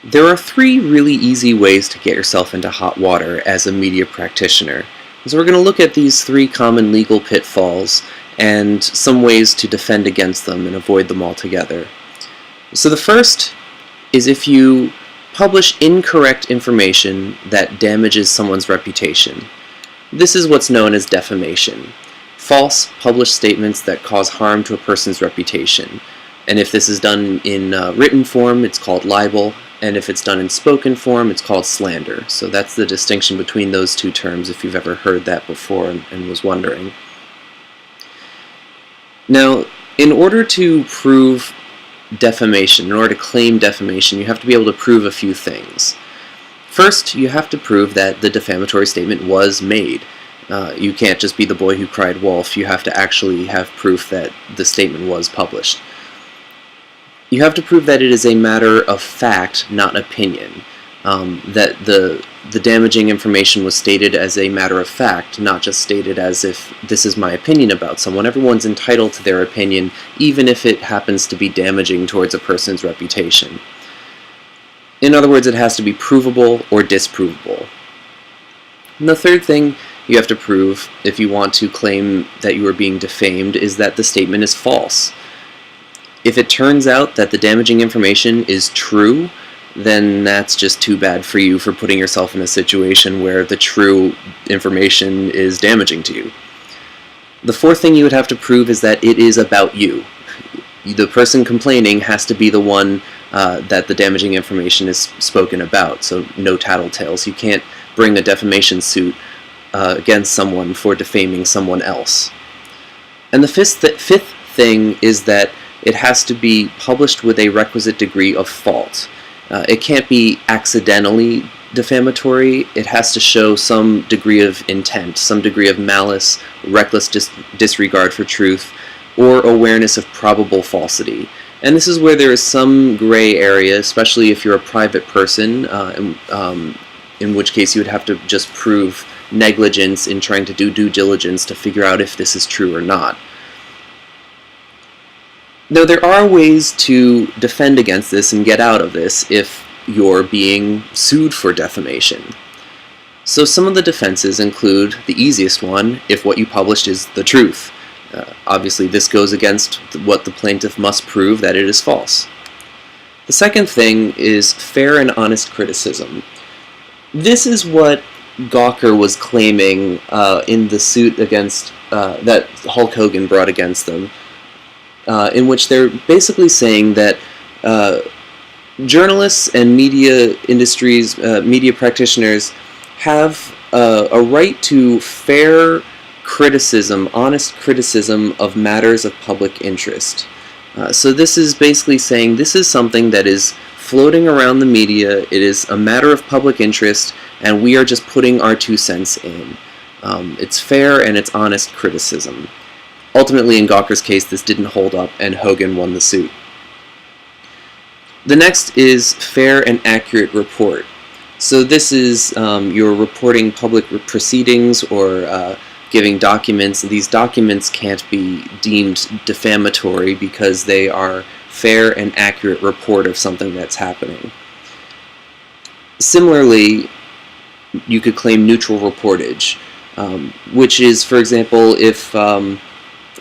There are three really easy ways to get yourself into hot water as a media practitioner. So we're going to look at these three common legal pitfalls and some ways to defend against them and avoid them altogether. So the first is if you publish incorrect information that damages someone's reputation. This is what's known as defamation. False published statements that cause harm to a person's reputation. And if this is done in written form, it's called libel. And if it's done in spoken form, it's called slander. So that's the distinction between those two terms, if you've ever heard that before and was wondering. Now, in order to prove defamation, in order to claim defamation, you have to be able to prove a few things. First, you have to prove that the defamatory statement was made. You can't just be the boy who cried wolf. You have to actually have proof that the statement was published. You have to prove that it is a matter of fact, not opinion. That the damaging information was stated as a matter of fact, not just stated as if this is my opinion about someone. Everyone's entitled to their opinion, even if it happens to be damaging towards a person's reputation. In other words, it has to be provable or disprovable. And the third thing you have to prove, if you want to claim that you are being defamed, is that the statement is false. If it turns out that the damaging information is true, then that's just too bad for you for putting yourself in a situation where the true information is damaging to you. The fourth thing you would have to prove is that it is about you. The person complaining has to be the one that the damaging information is spoken about, so no tattletales. You can't bring a defamation suit against someone for defaming someone else. And the fifth thing is that it has to be published with a requisite degree of fault. It can't be accidentally defamatory. It has to show some degree of intent, some degree of malice, reckless disregard for truth, or awareness of probable falsity. And this is where there is some gray area, especially if you're a private person, in which case you would have to just prove negligence in trying to do due diligence to figure out if this is true or not. Now, there are ways to defend against this and get out of this if you're being sued for defamation. So some of the defenses include the easiest one, if what you published is the truth. Obviously, this goes against what the plaintiff must prove, that it is false. The second thing is fair and honest criticism. This is what Gawker was claiming in the suit against that Hulk Hogan brought against them. In which they're basically saying that journalists and media industries, media practitioners, have a right to fair criticism, honest criticism of matters of public interest. So this is basically saying this is something that is floating around the media, it is a matter of public interest, and we are just putting our 2 cents in. It's fair and it's honest criticism. Ultimately, in Gawker's case, this didn't hold up, and Hogan won the suit. The next is fair and accurate report. So this is you're reporting public proceedings or giving documents. These documents can't be deemed defamatory because they are fair and accurate report of something that's happening. Similarly, you could claim neutral reportage, which is, for example,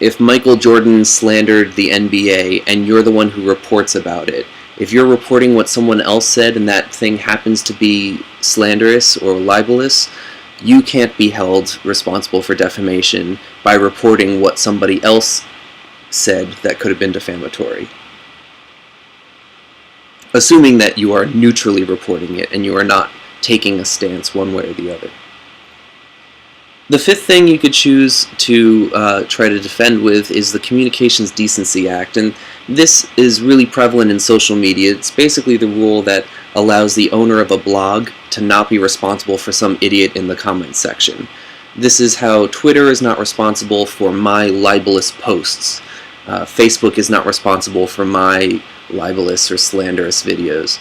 if Michael Jordan slandered the NBA and you're the one who reports about it, if you're reporting what someone else said and that thing happens to be slanderous or libelous, you can't be held responsible for defamation by reporting what somebody else said that could have been defamatory. Assuming that you are neutrally reporting it and you are not taking a stance one way or the other. The fifth thing you could choose to try to defend with is the Communications Decency Act, and this is really prevalent in social media. It's basically the rule that allows the owner of a blog to not be responsible for some idiot in the comments section. This is how Twitter is not responsible for my libelous posts. Facebook is not responsible for my libelous or slanderous videos.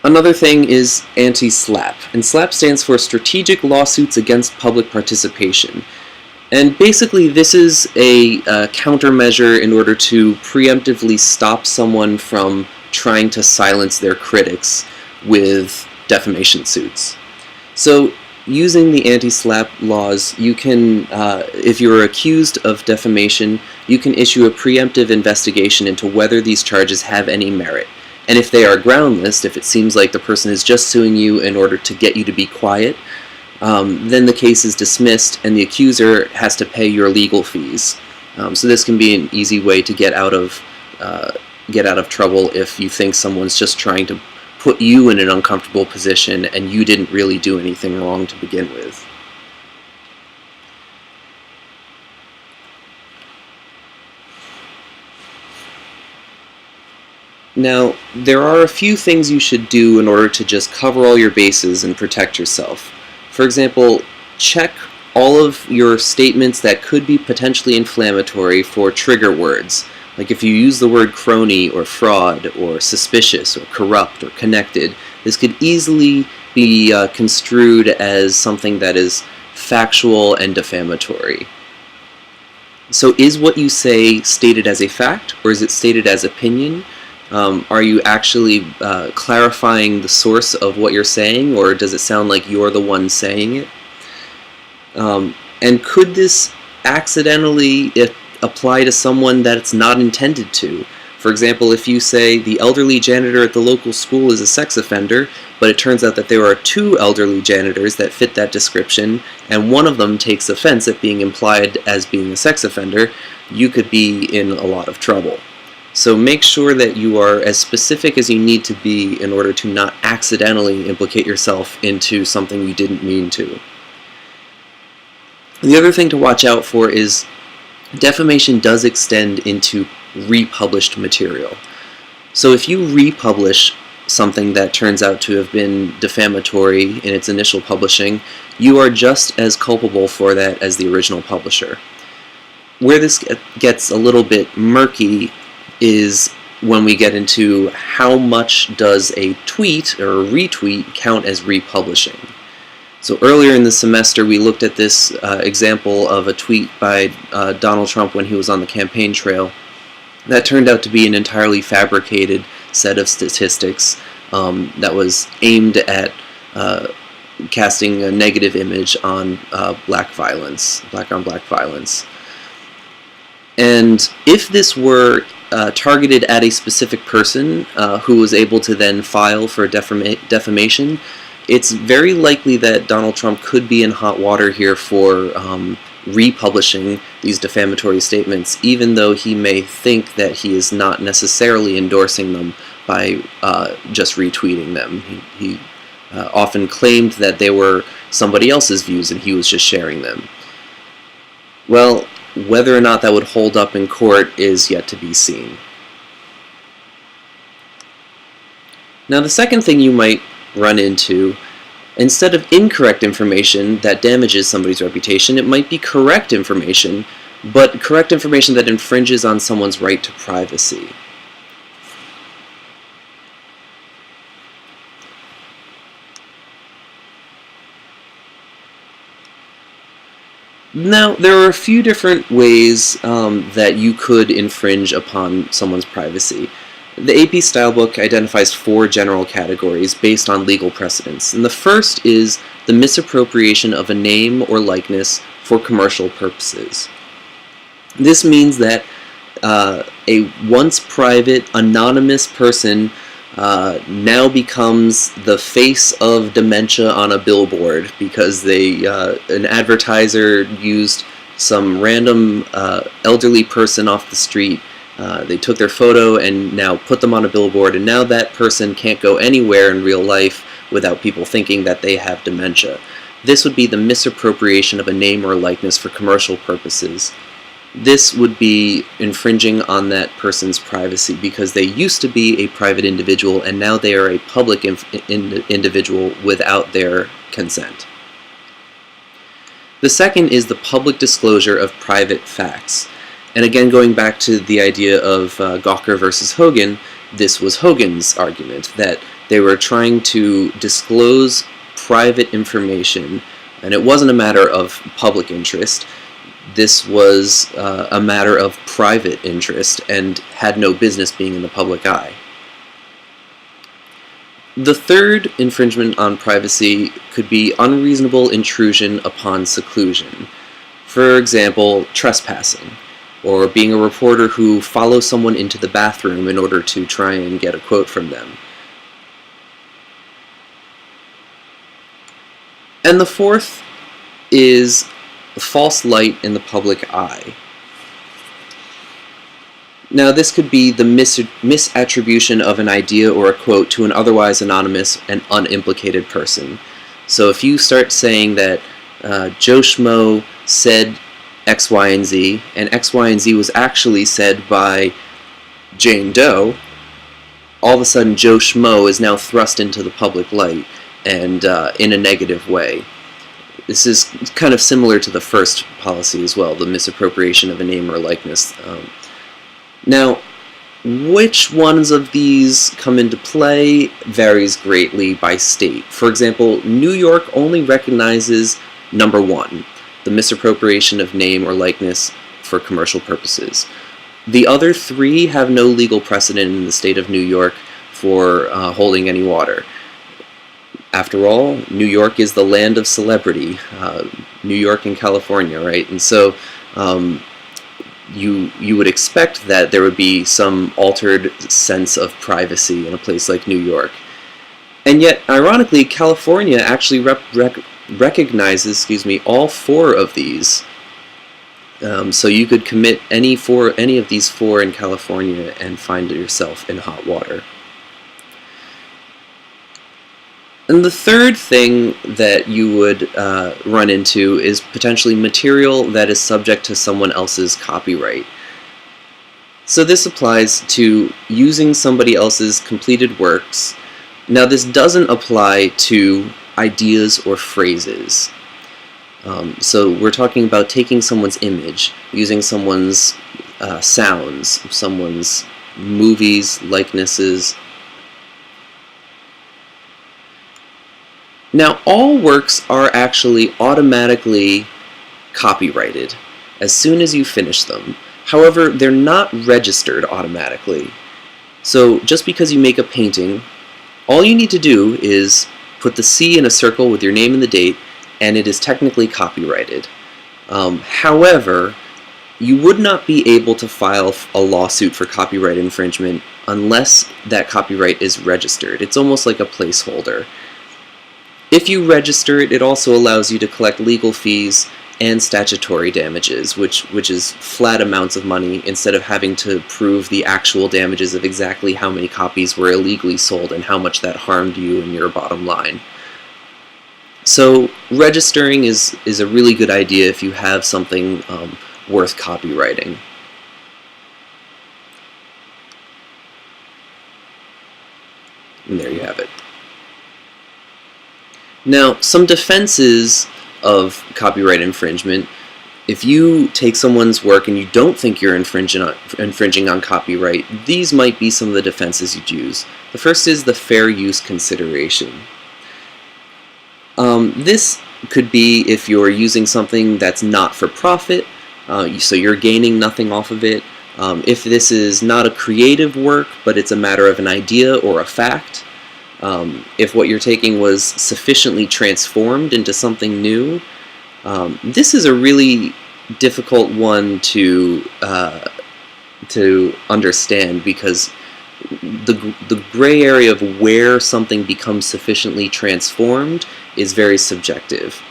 Another thing is anti-SLAPP, and SLAPP stands for Strategic Lawsuits Against Public Participation. And basically this is a countermeasure in order to preemptively stop someone from trying to silence their critics with defamation suits. So using the anti-SLAPP laws, you can, if you're accused of defamation, you can issue a preemptive investigation into whether these charges have any merit. And if they are groundless, if it seems like the person is just suing you in order to get you to be quiet, then the case is dismissed and the accuser has to pay your legal fees. So this can be an easy way to get out of trouble if you think someone's just trying to put you in an uncomfortable position and you didn't really do anything wrong to begin with. Now, there are a few things you should do in order to just cover all your bases and protect yourself. For example, check all of your statements that could be potentially inflammatory for trigger words. Like if you use the word crony or fraud or suspicious or corrupt or connected, this could easily be construed as something that is factual and defamatory. So is what you say stated as a fact, or is it stated as opinion? Are you actually clarifying the source of what you're saying, or does it sound like you're the one saying it? And could this accidentally apply to someone that it's not intended to? For example, if you say the elderly janitor at the local school is a sex offender, but it turns out that there are 2 elderly janitors that fit that description, and one of them takes offense at being implied as being a sex offender, you could be in a lot of trouble. So make sure that you are as specific as you need to be in order to not accidentally implicate yourself into something you didn't mean to. The other thing to watch out for is defamation does extend into republished material. So if you republish something that turns out to have been defamatory in its initial publishing, you are just as culpable for that as the original publisher. Where this gets a little bit murky is when we get into how much does a tweet or a retweet count as republishing. So earlier in the semester we looked at this example of a tweet by Donald Trump when he was on the campaign trail. That turned out to be an entirely fabricated set of statistics that was aimed at casting a negative image on black on black violence. And if this were targeted at a specific person who was able to then file for defamation, it's very likely that Donald Trump could be in hot water here for republishing these defamatory statements, even though he may think that he is not necessarily endorsing them by just retweeting them. He often claimed that they were somebody else's views and he was just sharing them. Well, whether or not that would hold up in court is yet to be seen. Now, the second thing you might run into, instead of incorrect information that damages somebody's reputation, it might be correct information, but correct information that infringes on someone's right to privacy. Now, there are a few different ways that you could infringe upon someone's privacy. The AP Stylebook identifies 4 general categories based on legal precedents. And the first is the misappropriation of a name or likeness for commercial purposes. This means that a once private, anonymous person now becomes the face of dementia on a billboard because an advertiser used some random elderly person off the street. They took their photo and now put them on a billboard, and now that person can't go anywhere in real life without people thinking that they have dementia. This would be the misappropriation of a name or likeness for commercial purposes. This would be infringing on that person's privacy because they used to be a private individual and now they are a public individual without their consent. The second is the public disclosure of private facts. And again, going back to the idea of Gawker versus Hogan, this was Hogan's argument, that they were trying to disclose private information, and it wasn't a matter of public interest. This was a matter of private interest and had no business being in the public eye. The third infringement on privacy could be unreasonable intrusion upon seclusion. For example, trespassing, or being a reporter who follows someone into the bathroom in order to try and get a quote from them. And the fourth is false light in the public eye. Now, this could be the misattribution of an idea or a quote to an otherwise anonymous and unimplicated person. So if you start saying that Joe Schmo said X, Y, and Z, and X, Y, and Z was actually said by Jane Doe, all of a sudden Joe Schmo is now thrust into the public light, and in a negative way. This is kind of similar to the first policy as well, the misappropriation of a name or likeness. Now, which ones of these come into play varies greatly by state. For example, New York only recognizes number 1, the misappropriation of name or likeness for commercial purposes. The other 3 have no legal precedent in the state of New York for holding any water. After all, New York is the land of celebrity, New York and California, right? And so you would expect that there would be some altered sense of privacy in a place like New York. And yet, ironically, California actually recognizes, all 4 of these. So you could commit any of these 4 in California and find yourself in hot water. And the third thing that you would run into is potentially material that is subject to someone else's copyright. So this applies to using somebody else's completed works. Now, this doesn't apply to ideas or phrases. So we're talking about taking someone's image, using someone's sounds, someone's movies, likenesses. Now, all works are actually automatically copyrighted as soon as you finish them. However, they're not registered automatically. So just because you make a painting, all you need to do is put the C in a circle with your name and the date, and it is technically copyrighted. However, you would not be able to file a lawsuit for copyright infringement unless that copyright is registered. It's almost like a placeholder. If you register it, it also allows you to collect legal fees and statutory damages, which is flat amounts of money instead of having to prove the actual damages of exactly how many copies were illegally sold and how much that harmed you and your bottom line. So registering is a really good idea if you have something worth copywriting. And there you have it. Now, some defenses of copyright infringement: if you take someone's work and you don't think you're infringing on copyright, these might be some of the defenses you'd use. The first is the fair use consideration. This could be if you're using something that's not for profit, so you're gaining nothing off of it. If this is not a creative work, but it's a matter of an idea or a fact. If what you're taking was sufficiently transformed into something new. This is a really difficult one to understand, because the gray area of where something becomes sufficiently transformed is very subjective.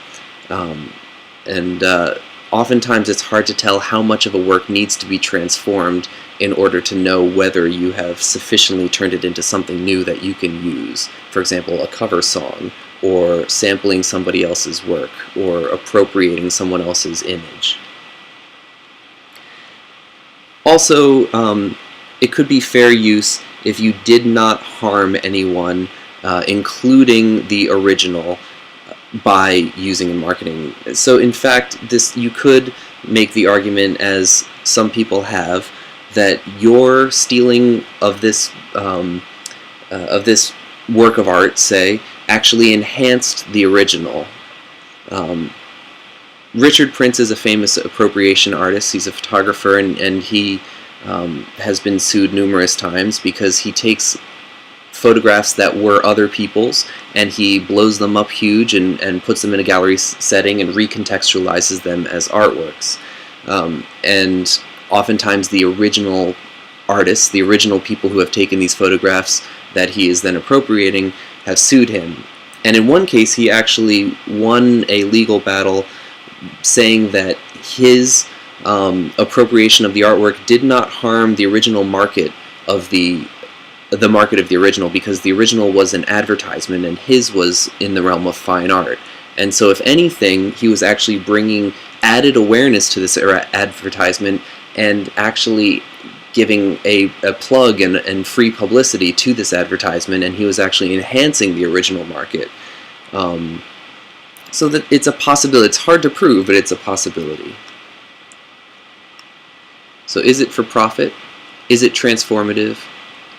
Oftentimes it's hard to tell how much of a work needs to be transformed in order to know whether you have sufficiently turned it into something new that you can use. For example, a cover song, or sampling somebody else's work, or appropriating someone else's image. Also, it could be fair use if you did not harm anyone, including the original, by using and marketing. So in fact, you could make the argument, as some people have, that your stealing of this work of art, say, actually enhanced the original. Richard Prince is a famous appropriation artist. He's a photographer, and he has been sued numerous times because he takes photographs that were other people's, and he blows them up huge and puts them in a gallery setting and recontextualizes them as artworks. And oftentimes the original artists, the original people who have taken these photographs that he is then appropriating, have sued him. And in one case, he actually won a legal battle saying that his appropriation of the artwork did not harm the original market of the market of the original, because the original was an advertisement and his was in the realm of fine art. And so if anything, he was actually bringing added awareness to this advertisement and actually giving a plug and free publicity to this advertisement, and he was actually enhancing the original market. So that it's a possibility. It's hard to prove, but it's a possibility. So is it for profit? Is it transformative?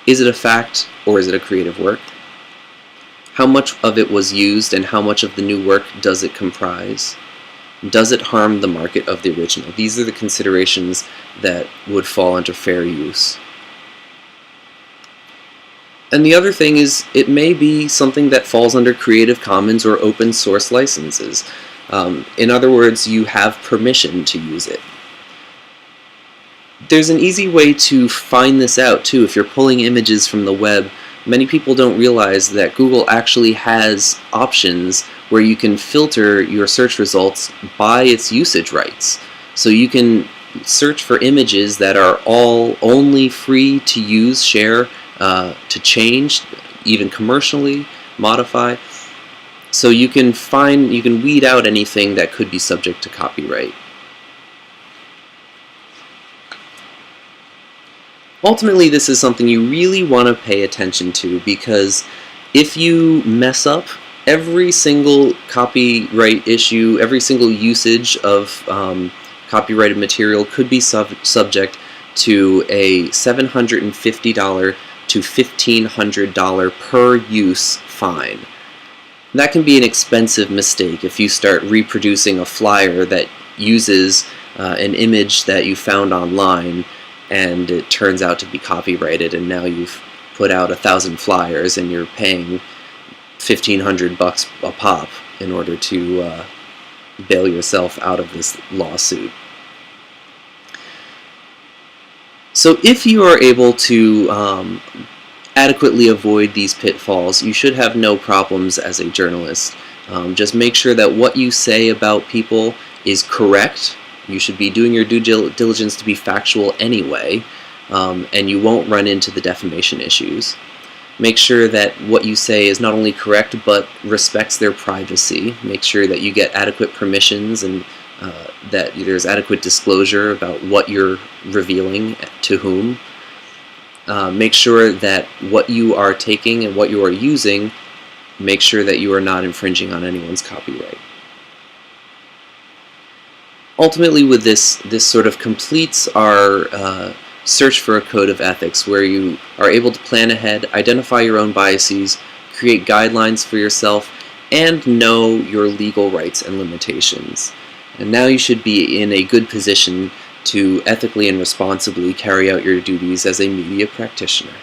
Is it a fact, or is it a creative work? How much of it was used, and how much of the new work does it comprise? Does it harm the market of the original? These are the considerations that would fall under fair use. And the other thing is, it may be something that falls under Creative Commons or open source licenses. In other words, you have permission to use it. There's an easy way to find this out too. If you're pulling images from the web, many people don't realize that Google actually has options where you can filter your search results by its usage rights. So you can search for images that are all only free to use, share, to change, even commercially modify. So you can weed out anything that could be subject to copyright. Ultimately, this is something you really want to pay attention to, because if you mess up, every single copyright issue, every single usage of copyrighted material could be subject to a $750 to $1,500 per use fine. That can be an expensive mistake if you start reproducing a flyer that uses an image that you found online, and it turns out to be copyrighted, and now you've put out 1,000 flyers and you're paying $1,500 a pop in order to bail yourself out of this lawsuit. So if you are able to adequately avoid these pitfalls, you should have no problems as a journalist. Just make sure that what you say about people is correct. You should be doing your due diligence to be factual anyway, and you won't run into the defamation issues. Make sure that what you say is not only correct, but respects their privacy. Make sure that you get adequate permissions and that there's adequate disclosure about what you're revealing to whom. Make sure that what you are taking and what you are using, make sure that you are not infringing on anyone's copyright. Ultimately, with this sort of completes our search for a code of ethics, where you are able to plan ahead, identify your own biases, create guidelines for yourself, and know your legal rights and limitations. And now you should be in a good position to ethically and responsibly carry out your duties as a media practitioner.